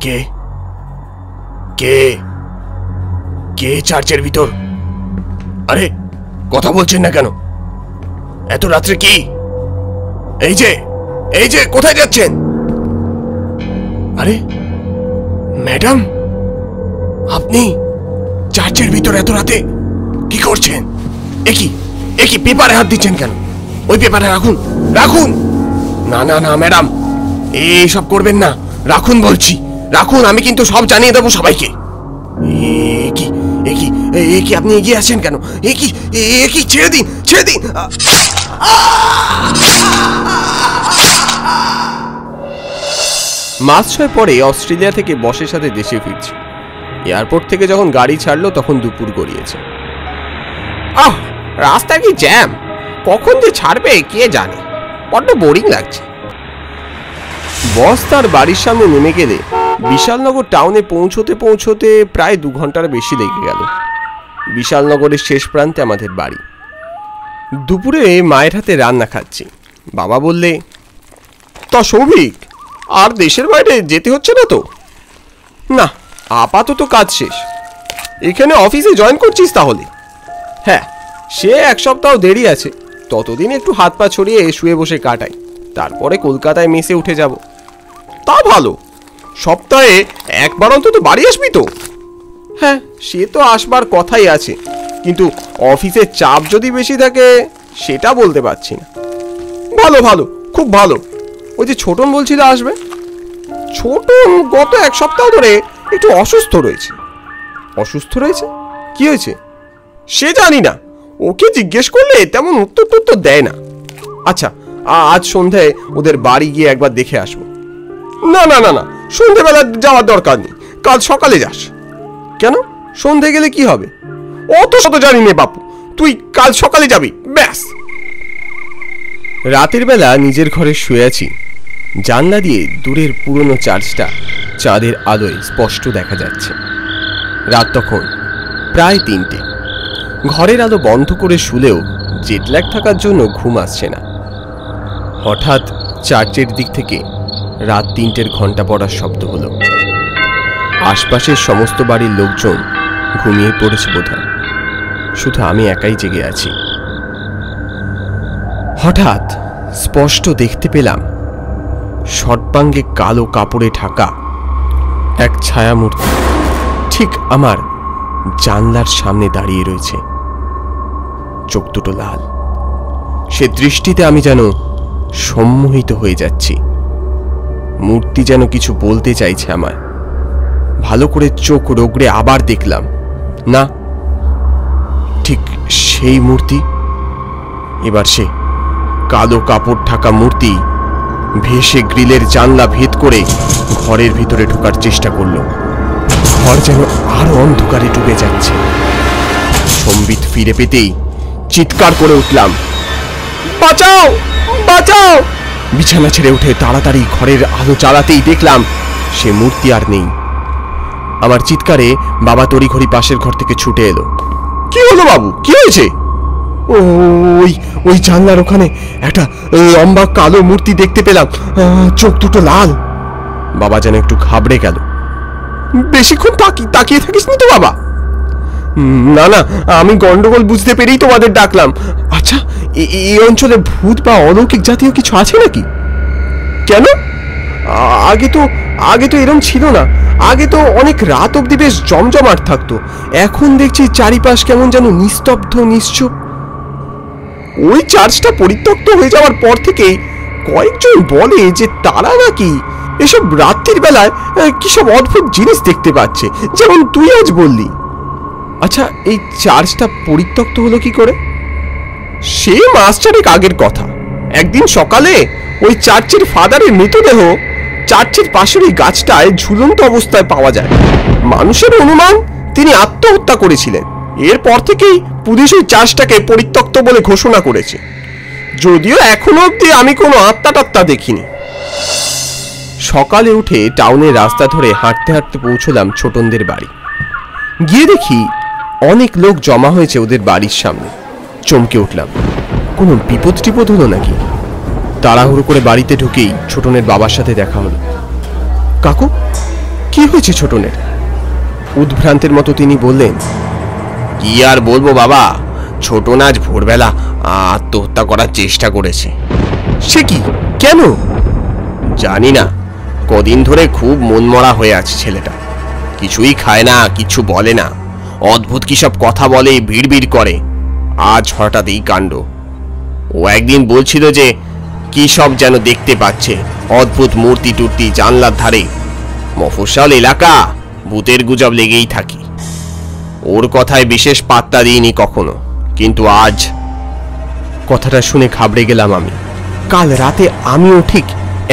কে কে কে চার্চের ভিতর? আরে কথা বলছেন না কেন? এত রাত্রে কি? এই যে কোথায় যাচ্ছেন? আরে ম্যাডাম, আপনি চার্চের ভিতর এত রাতে কি করছেন? একই পেপারে হাত দিচ্ছেন কেন? ওই পেপারে রাখুন রাখুন। না না না ম্যাডাম, এইসব করবেন না, রাখুন বলছি, রাখুন। আমি কিন্তু সব জানিয়ে দেবো সবাইকে। কি আপনি এগিয়ে আছেন কেন? কি ছেড়ে দিন, ছেড়ে দিন। মাস 6 পরে অস্ট্রেলিয়া থেকে বসের সাথে দেশে ফিরছি। এয়ারপোর্ট থেকে যখন গাড়ি ছাড়লো তখন দুপুর গড়িয়েছে। রাস্তা কি জ্যাম, কখন যে ছাড়বে কে জানে, বড্ড বোরিং লাগছে। বস তার বাড়ির সামনে নেমে গেলে বিশালনগর টাউনে পৌঁছতে প্রায় 2 ঘন্টার বেশি লেগে গেল। বিশালনগরের শেষ প্রান্তে আমাদের বাড়ি। দুপুরে মায়ের হাতে রান্না খাচ্ছি। বাবা বললে, তা সৌভিক, আর দেশের বাইরে যেতে হচ্ছে না তো? না, আপাতত কাজ শেষ। এখানে অফিসে জয়েন করছিস তাহলে? হ্যাঁ, সে 1 সপ্তাহ দেরি আছে, ততদিন একটু হাত পা ছড়িয়ে শুয়ে বসে কাটাই, তারপরে কলকাতায় মেসে উঠে যাব। তা ভালো, সপ্তাহে একবার অন্তত বাড়ি আসবি তো? হ্যাঁ, সে তো আসবার কথাই আছে, কিন্তু অফিসের চাপ যদি বেশি থাকে সেটা বলতে পারছি না। ভালো ভালো, খুব ভালো। ওই যে ছোটন বলছিল আসবে। ছোটন গত 1 সপ্তাহ ধরে একটু অসুস্থ রয়েছে। অসুস্থ রয়েছে? কি হয়েছে? সে জানি না, ওকে জিজ্ঞেস করলে তেমন উত্তর দেয় না। আচ্ছা, আজ সন্ধ্যায় ওদের বাড়ি গিয়ে একবার দেখে আসবো। না না না না, সন্ধ্যাবেলা যাওয়ার দরকার নেই, কাল সকালে যাস। কেন, সন্ধ্যে গেলে কি হবে? অত শত জানি নে বাপু, তুই কাল সকালে যাবি, ব্যাস। রাতের বেলা নিজের ঘরে শুয়ে আছি। জানলা দিয়ে দূরের পুরনো চার্চটা চাঁদের আলোয় স্পষ্ট দেখা যাচ্ছে। রাত তখন প্রায় 3টে। ঘরের আলো বন্ধ করে শুলেও জেটল্যাগ থাকার জন্য ঘুম আসছে না। হঠাৎ চার্চের দিক থেকে রাত 3টের ঘন্টা পড়ার শব্দ হলো। আশপাশের সমস্ত বাড়ির লোকজন ঘুমিয়ে পড়েছে বোধহয়, শুধু আমি একাই জেগে আছি। হঠাৎ স্পষ্ট দেখতে পেলাম সর্বাঙ্গে কালো কাপড়ে ঢাকা এক ছায়ামূর্তি ঠিক আমার জানলার সামনে দাঁড়িয়ে রয়েছে। চোখ দুটো লাল। সে দৃষ্টিতে আমি যেন সম্মোহিত হয়ে যাচ্ছি। মূর্তি যেন কিছু বলতে চাইছে আমায়। ভালো করে চোখ রগড়ে আবার দেখলাম, না, ঠিক সেই মূর্তি। এবার সে কালো কাপড় ঢাকা মূর্তি ভেসে গ্রিলের জানলা ভেদ করে ঘরের ভিতরে ঢোকার চেষ্টা করলো। ঘর যেন আরো অন্ধকারে ডুবে যাচ্ছে। সম্বিত ফিরে পেতেই চিৎকার করে উঠলাম, বাঁচাও বাঁচাও! বিছানা ছেড়ে উঠে তাড়াতাড়ি ঘরের আলো জ্বালাতেই দেখলাম সে মূর্তি আর নেই। আমার চিৎকারে বাবা তড়িঘড়ি পাশের ঘর থেকে ছুটে এলো। কি হলো বাবু, কি হয়েছে? ওই জানলার ওখানে একটা লম্বা কালো মূর্তি দেখতে পেলাম, চোখ দুটো লাল। বাবা যেন একটু ঘাবড়ে গেল। বেশিক্ষণ তাকিয়ে থাকিস না তো বাবা? না না, আমি গন্ডগোল বুঝতে পেরেই তোমাদের ডাকলাম। আচ্ছা, এই অঞ্চলে ভূত বা অলৌকিক জাতীয় কিছু আছে নাকি? কেন, আগে তো এরম ছিল না। আগে তো অনেক রাত অব্দি বেশ জমজমাট থাকতো। এখন দেখছি চারিপাশ কেমন যেন নিস্তব্ধ, নিশ্চুপ। ওই চার্চটা পরিত্যক্ত হয়ে যাওয়ার পর থেকেই কয়েকজন বলে যে তারা নাকি এসব রাত্রির বেলায় কি সব অদ্ভুত জিনিস দেখতে পাচ্ছে, যেমন তুই আজ বললি। আচ্ছা, এই চার্চটা পরিত্যক্ত হলো কি করে? সে মাস 4 আগের কথা। একদিন সকালে ওই চার্চের ফাদারের মৃতদেহ চার্চের পাশের ওই গাছটায় ঝুলন্ত অবস্থায় পাওয়া যায়। মানুষের অনুমান তিনি আত্মহত্যা করেছিলেন। এরপর থেকেই পুলিশ ওই চার্চটাকে পরিত্যক্ত বলে ঘোষণা করেছে, যদিও এখনো অব্দি আমি কোনো আত্মা দেখিনি। সকালে উঠে টাউনের রাস্তা ধরে হাঁটতে হাঁটতে পৌঁছলাম ছোটনদের বাড়ি। গিয়ে দেখি অনেক লোক জমা হয়েছে ওদের বাড়ির সামনে। চমকে উঠলাম, কোনো বিপদ টিপদ হলো নাকি? তাড়াহুড়ো করে বাড়িতে ঢুকেই ছোটনের বাবার সাথে দেখা হলো। কাকু, কি হয়েছে ছোটনের? উদ্ভ্রান্তের মতো তিনি বললেন, কি আর বলবো বাবা, ছোটন আজ ভোরবেলা আত্মহত্যা করার চেষ্টা করেছে। সে কি? কেন? জানি না, কদিন ধরে খুব মনমরা হয়ে আছে ছেলেটা। কিছুই খায় না, কিছু বলে না, অদ্ভুত কি সব কথা বলে, ভিড় করে। আজ হঠাৎ এই কাণ্ড। ও একদিন বলছিল যে কি সব যেন দেখতে পাচ্ছে, অদ্ভুত মূর্তি টুর্তি জানলার ধারে। মফস্বল এলাকা, ভূতের গুজব লেগেই থাকে। ওর কথায় বিশেষ পাত্তা দিইনি কখনো, কিন্তু আজ। কথাটা শুনে ঘাবড়ে গেলাম আমি। কাল রাতে আমিও ঠিক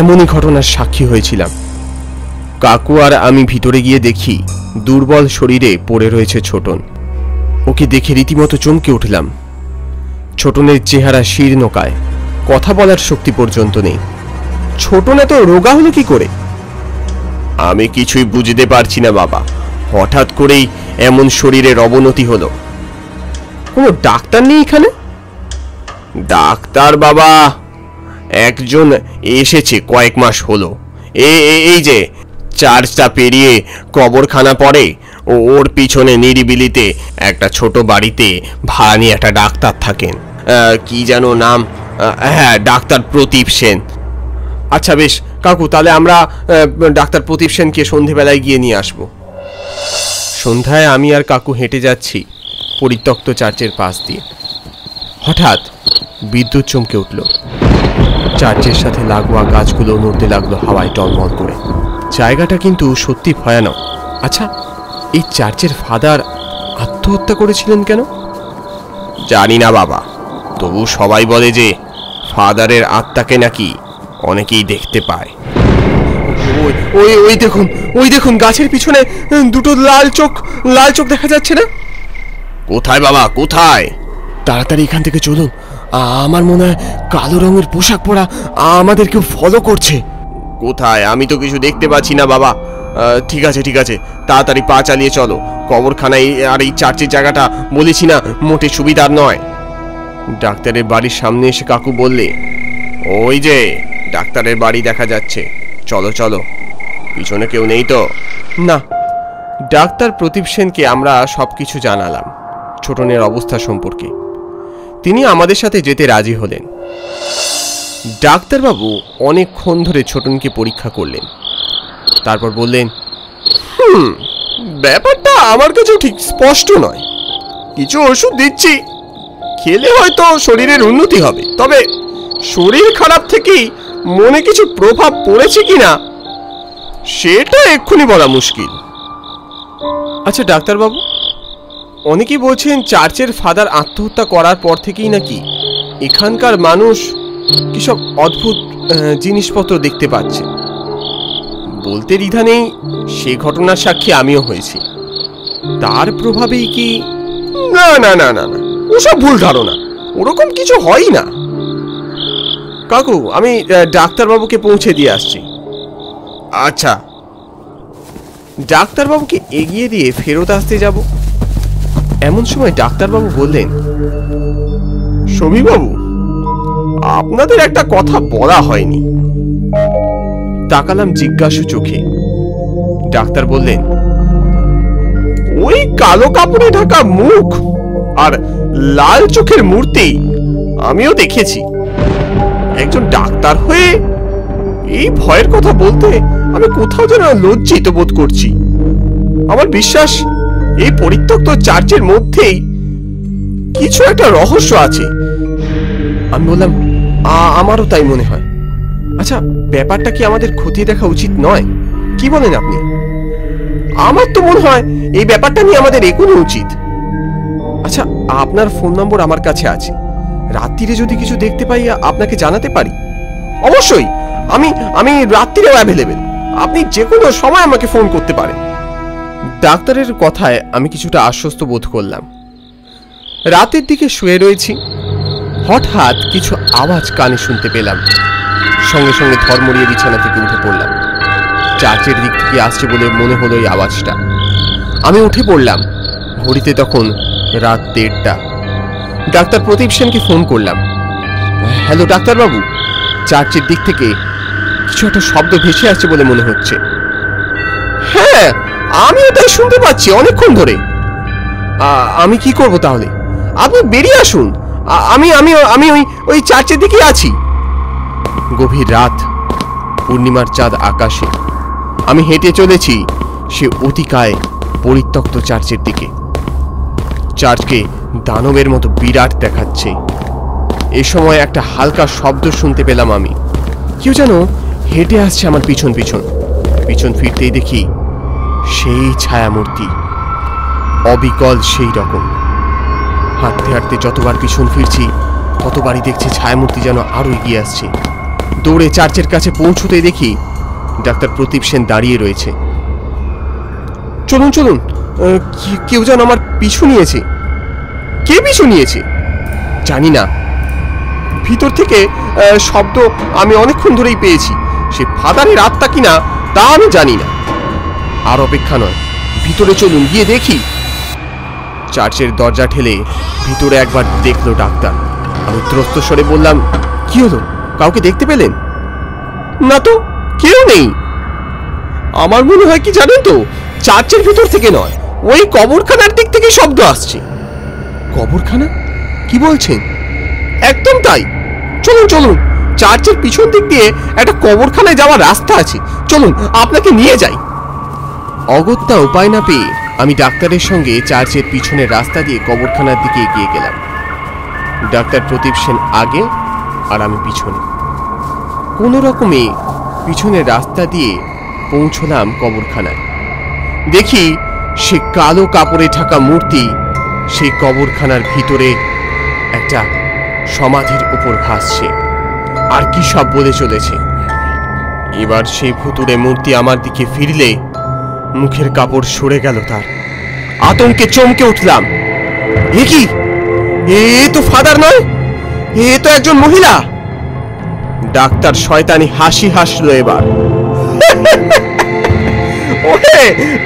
এমনই ঘটনার সাক্ষী হয়েছিলাম। কাকু আর আমি ভিতরে গিয়ে দেখি দুর্বল শরীরে পড়ে রয়েছে ছোটন। ওকে দেখে রীতিমতো চমকে উঠলাম। ছোটনের চেহারা শীর্ণকায়, কথা বলার শক্তি পর্যন্ত নেই। ছোটন এত রোগা হলো কি করে? আমি কিছুই বুঝতে পারছি না বাবা, হঠাৎ করেই এমন শরীরের অবনতি হলো। কোনো ডাক্তার নেই এখানে? ডাক্তার বাবা একজন এসেছে কয়েক মাস হলো। এই যে চার্চটা পেরিয়ে কবরখানা পড়ে, ওর পিছনে নিরিবিলিতে একটা ছোট বাড়িতে ভাড়া নিয়ে একটা ডাক্তার থাকেন। কি যেন নাম? হ্যাঁ, ডাক্তার প্রদীপ সেন। আচ্ছা বেশ কাকু, তাহলে আমরা ডাক্তার প্রদীপ সেনকে সন্ধেবেলায় গিয়ে নিয়ে আসবো। সন্ধ্যায় আমি আর কাকু হেঁটে যাচ্ছি পরিত্যক্ত চার্চের পাশ দিয়ে। হঠাৎ বিদ্যুৎ চমকে উঠল। চার্চের সাথে লাগোয়া গাছগুলো নড়তে লাগলো হাওয়ায় টলমল করে। জায়গাটা কিন্তু সত্যি ভয়ানক। আচ্ছা, এই চার্চের ফাদার আত্মহত্যা করেছিলেন কেন? জানি না বাবা, তবু সবাই বলে যে ফাদারের আত্মাকে নাকি অনেকেই দেখতে পায়। ওই দেখুন গাছের পিছনে দুটো লাল চোখ দেখা যাচ্ছে না? কোথায় বাবা, কোথায়? তাড়াতাড়ি এখান থেকে চলুন। আমার মনে হয় কালো রঙের পোশাক পরা আমাদের কেউ ফলো করছে। কোথায়? আমি তো কিছু দেখতে পাচ্ছি না বাবা। ঠিক আছে, তাড়াতাড়ি পা চালিয়ে চলো। কবরখানায় আর এই চার্চের জায়গাটা বলেছি না, মোটে সুবিধার নয়। ডাক্তারের বাড়ির সামনে এসে কাকু বললে, ওই যে ডাক্তারের বাড়ি দেখা যাচ্ছে, চলো। পিছনে কেউ নেই তো? না। ডাক্তার প্রদীপ সেনকে আমরা সবকিছু জানালাম ছোটনের অবস্থা সম্পর্কে। তিনি আমাদের সাথে যেতে রাজি হলেন। ডাক্তারবাবু অনেকক্ষণ ধরে ছোটনকে পরীক্ষা করলেন, তারপর বললেন, ব্যাপারটা আমার কাছেও ঠিক স্পষ্ট নয়। কিছু ওষুধ দিচ্ছি, খেলে হয়তো শরীরের উন্নতি হবে, তবে শরীর খারাপ থেকেই মনে কিছু প্রভাব পড়েছে কিনা সেটা এক্ষুনি বলা মুশকিল। আচ্ছা ডাক্তারবাবু, অনেকেই বলছেন চার্চের ফাদার আত্মহত্যা করার পর থেকেই নাকি এখানকার মানুষ কিসব অদ্ভুত জিনিসপত্র দেখতে পাচ্ছে। বলতে দ্বিধা নেই, সে ঘটনার সাক্ষী আমিও হয়েছি। তার প্রভাবেই কি? না, ওসব ভুল ধারণা, ওরকম কিছু হয়ই না। কাকু, আমি ডাক্তারবাবুকে পৌঁছে দিয়ে আসছি। আচ্ছা। ডাক্তারবাবুকে এগিয়ে দিয়ে ফেরত আসতে যাব, এমন সময় ডাক্তারবাবু বললেন, সমীরবাবু, আপনাদের একটা কথা বলা হয়নি। তাকালাম জিজ্ঞাসু চোখে। ডাক্তার বললেন, ওই কালো কাপড়ে ঢাকা মুখ আর লাল চোখের মূর্তি আমিও দেখেছি। একজন ডাক্তার হয়ে এই ভয়ের কথা বলতে আমি কোথাও যেন লজ্জিত বোধ করছি। আমার বিশ্বাস এই পরিত্যক্ত চার্চের মধ্যেই কিছু একটা রহস্য আছে। আমি বললাম, আমারও তাই মনে হয়। আচ্ছা, ব্যাপারটা কি আমাদের খতিয়ে দেখা উচিত নয়? কি বলেন আপনি? আমার তো মনে হয় এই ব্যাপারটা নিয়ে আমাদের এগোনো উচিত। আচ্ছা, আপনার ফোন নম্বর আমার কাছে আছে। রাত্রিরে যদি কিছু দেখতে পাই আপনাকে জানাতে পারি। অবশ্যই, আমি রাত্রিরেও অ্যাভেলেবেল। আপনি যে কোনো সময় আমাকে ফোন করতে পারেন। ডাক্তারের কথায় আমি কিছুটা আশ্বস্ত বোধ করলাম। রাতের দিকে শুয়ে রয়েছি, হঠাৎ কিছু আওয়াজ কানে শুনতে পেলাম। সঙ্গে সঙ্গে ধর্মড়িয়ে বিছানা থেকে উঠে পড়লাম। চার্চের দিক থেকে আসছে বলে মনে হলো এই আওয়াজটা। আমি উঠে পড়লাম। ঘড়িতে তখন রাত 1:30। ডাক্তার প্রদীপ সেনকে ফোন করলাম। হ্যালো ডাক্তারবাবু, চার্চের দিক থেকে কিছু একটা শব্দ ভেসে আসছে বলে মনে হচ্ছে। হ্যাঁ, হ্যাঁ, আমিও তাই শুনতে পাচ্ছি অনেকক্ষণ ধরে। আমি কি করব তাহলে? আপনি বেরিয়ে আসুন। আমি আমি আমি ওই ওই চার্চের দিকে আছি। গভীর রাত, পূর্ণিমার চাঁদ আকাশে। আমি হেঁটে চলেছি সে অতিকায় পরিত্যক্ত চার্চের দিকে। চার্চকে দানবের মতো বিরাট দেখাচ্ছে। এ সময় একটা হালকা শব্দ শুনতে পেলাম আমি। কেউ যেন হেঁটে আসছে আমার পিছন পিছন। পিছন ফিরতেই দেখি সেই ছায়ামূর্তি, অবিকল সেই রকম। হাঁটতে হাঁটতে যতবার পিছন ফিরছি ততবারই দেখছি ছায়ামূর্তি যেন আরো এগিয়ে আসছে। দৌড়ে চার্চের কাছে পৌঁছতে দেখি ডাক্তার প্রদীপ সেন দাঁড়িয়ে রয়েছে। চলুন চলুন, কেউ যেন আমার পিছু নিয়েছে। কে পিছু নিয়েছে জানি না। ভিতর থেকে শব্দ আমি অনেকক্ষণ ধরেই পেয়েছি। সে ফাদারের আত্মা কিনা তা আমি জানি না। আর অপেক্ষা নয়, ভিতরে চলুন, গিয়ে দেখি। চার্চের দরজা ঠেলে ভিতরে একবার দেখলো ডাক্তার। আমি ত্রস্ত স্বরে বললাম, কি হলো, কাউকে দেখতে পেলেন? না তো, কেউ নেই। আমার মনে হয় কি জানেন তো, চার্চের ভিতর থেকে নয়, ওই কবরখানার দিক থেকে শব্দ আসছে। কবরখানা? কি বলছেন? একদম তাই। চলুন চলুন, চার্চের পিছন দিক দিয়ে একটা কবরখানায় যাওয়ার রাস্তা আছে, চলুন আপনাকে নিয়ে যাই। অগত্যা উপায় না পেয়ে আমি ডাক্তারের সঙ্গে চার্চের পিছনের রাস্তা দিয়ে কবরখানার দিকে এগিয়ে গেলাম। ডাক্তার প্রদীপ সেন আগে আর আমি পিছনে। কোনো রকমে পিছনের রাস্তা দিয়ে পৌঁছলাম কবরখানায়। দেখি সে কালো কাপড়ে ঢাকা মূর্তি সেই কবরখানার ভিতরে একটা সমাধির উপর ভাসছে আর কি সব বলে চলেছে। এবার সেই ভুতুড়ে মূর্তি আমার দিকে ফিরলে মুখের কাপড় সরে গেল তার। আতঙ্কে চমকে উঠলাম। এ কি, এ তো ফাদার নয়, এ তো একজন মহিলা। ডাক্তার শয়তানি হাসি হাসলো এবার। ওহে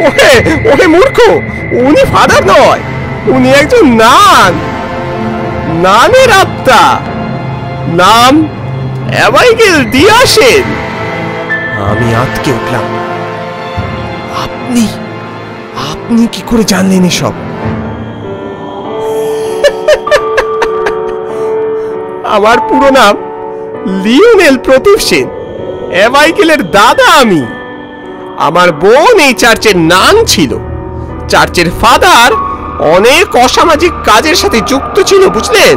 ওহে ওহে মূর্খ, উনি ফাদার নয়, উনি একজন নানের আত্মা। নাম অ্যাবাইগেল দিয়াসেন। আমি আতকে উঠলাম। আপনি কি করে জানলেন এসব? আমার পুরো নাম লিওনেল প্রদীপ সেন, অ্যাবাইগেলের দাদা আমি। আমার বোন এই চার্চের নান ছিল। চার্চের ফাদার অনেক অসামাজিক কাজের সাথে যুক্ত ছিল, বুঝলেন।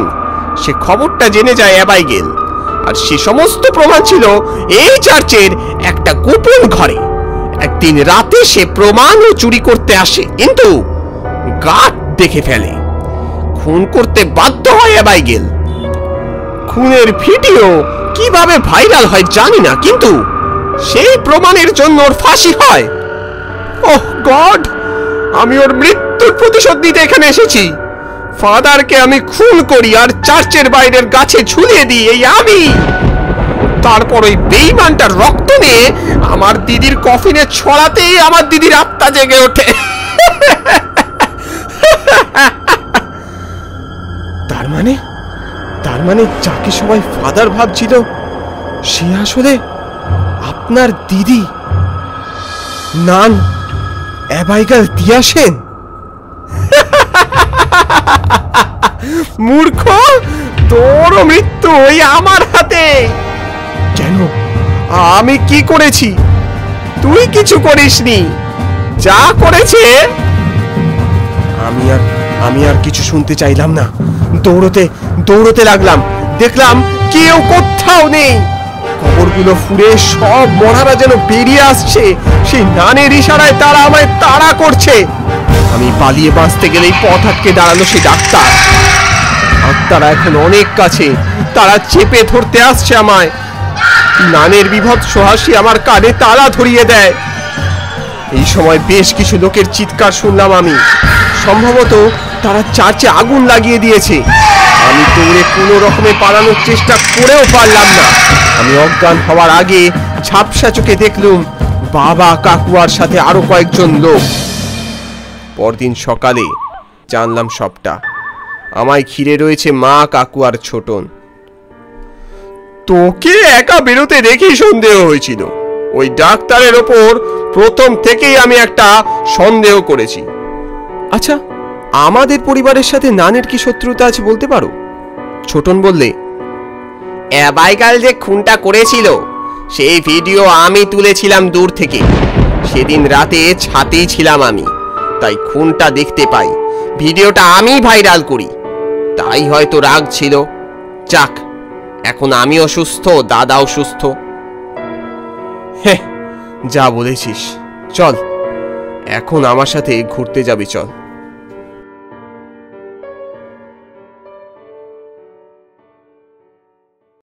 সে খবরটা জেনে যায় অ্যাবাইগেল, আর সে সমস্ত প্রমাণ ছিল এই চার্চের একটা গোপন ঘরে। একদিন রাতে সে প্রমাণও চুরি করতে আসে, কিন্তু গার্ড দেখে ফেলে। খুন করতে বাধ্য হয় অ্যাবাইগেল। খুনের ভিডিও কিভাবে ভাইরাল হয় জানি না, কিন্তু সেই প্রমাণের জন্য ওর ফাঁসি হয়। ওহ গড, আমি ওর মৃত্যুর প্রতিশোধ নিতে এখানে এসেছি। ফাদারকে আমি খুন করি আর চার্চের বাইরের গাছে ঝুলিয়ে দিই, এই আমি। তারপর ওই বেঈমানটার রক্ত নিয়ে আমার দিদির কফিনে ছড়াতেই আমার দিদির আত্মা জেগে ওঠে। তার মানে যাকে সবাই ফাদার ভাবছিল সে আসলে আপনার দিদি, নান অ্যাবাইগেল দিয়াসেন। মূর্খ, তোর মৃত্যু ওই আমার হাতে। কেন? আমি কি করেছি? তুই কিছু করিসনি। যা করেছে। আমি আর কিছু শুনতে চাইলাম না। দৌড়তে লাগলাম। দেখলাম কেউ কোথাও নেই। কবরগুলো ফুঁড়ে সব মরারা যেন বেরিয়ে আসছে। সেই নানের ইশারায় তারা আমায় তাড়া করছে। আমি পালিয়ে বাঁচতে গেলেই পথ আটকে দাঁড়ালো সেই ডাক্তার। আত্মারা এখন অনেক কাছে, তারা চেপে ধরতে আসছে আমায়। নানের বিভৎস হাসি আমার কানে তালা ধরিয়ে দেয়। এই সময় বেশ কিছু লোকের চিৎকার শুনলাম আমি। সম্ভবত তারা চার্চে আগুন লাগিয়ে দিয়েছে। আমি দৌড়ে কোনো রকমে পালানোর চেষ্টা করেও পারলাম না। আমি অজ্ঞান হওয়ার আগে ঝাপসা চোখে দেখলুম বাবা, কাকুয়ার সাথে আরো কয়েকজন লোক। পরদিন সকালে জানলাম সবটা। আমায় ঘিরে রয়েছে মা, কাকু আর ছোটন। তোকে একা বেরোতে দেখেই সন্দেহ হয়েছিল। ওই ডাক্তারের ওপর প্রথম থেকেই আমি একটা সন্দেহ করেছি। আচ্ছা, আমাদের পরিবারের সাথে নানের কি শত্রুতা আছে বলতে পারো? ছোটন বললে, বাইকাল যে খুনটা করেছিল সেই ভিডিও আমি তুলেছিলাম দূর থেকে। সেদিন রাতে ছাতেই ছিলাম আমি, তাই খুনটা দেখতে পাই। ভিডিওটা আমি ভাইরাল করি, তাই হয়তো রাগ ছিল। যাক, এখন আমিও সুস্থ, দাদাও সুস্থ। হ্যাঁ, যা বলেছিস। চল, এখন আমার সাথে ঘুরতে যাবি, চল।